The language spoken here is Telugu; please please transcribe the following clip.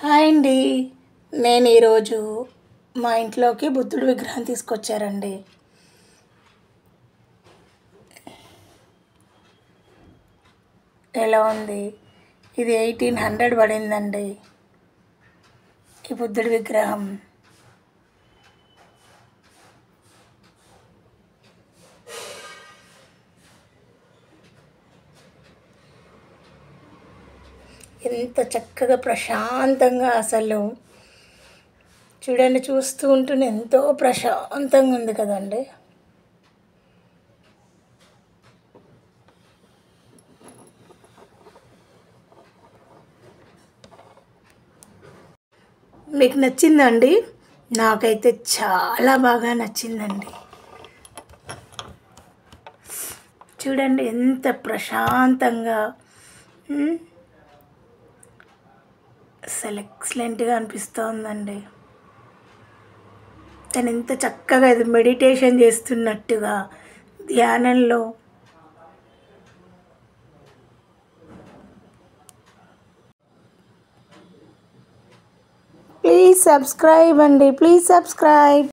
హాయ్ అండి. నేను ఈరోజు మా ఇంట్లోకి బుద్ధుడి విగ్రహం తీసుకొచ్చారండి. ఎలా ఉంది? ఇది 1800 పడిందండి ఈ బుద్ధుడి విగ్రహం. ఎంత చక్కగా ప్రశాంతంగా అసలు చూడండి, చూస్తూ ఉంటూనే ఎంతో ప్రశాంతంగా ఉంది కదండి. మీకు నచ్చిందండి? నాకైతే చాలా బాగా నచ్చిందండి. చూడండి ఎంత ప్రశాంతంగా, అసలు ఎక్సలెంట్గా అనిపిస్తోందండి. తను ఎంత చక్కగా ఇది మెడిటేషన్ చేస్తున్నట్టుగా ధ్యానంలో. ప్లీజ్ సబ్స్క్రైబ్ అండి, ప్లీజ్ సబ్స్క్రైబ్.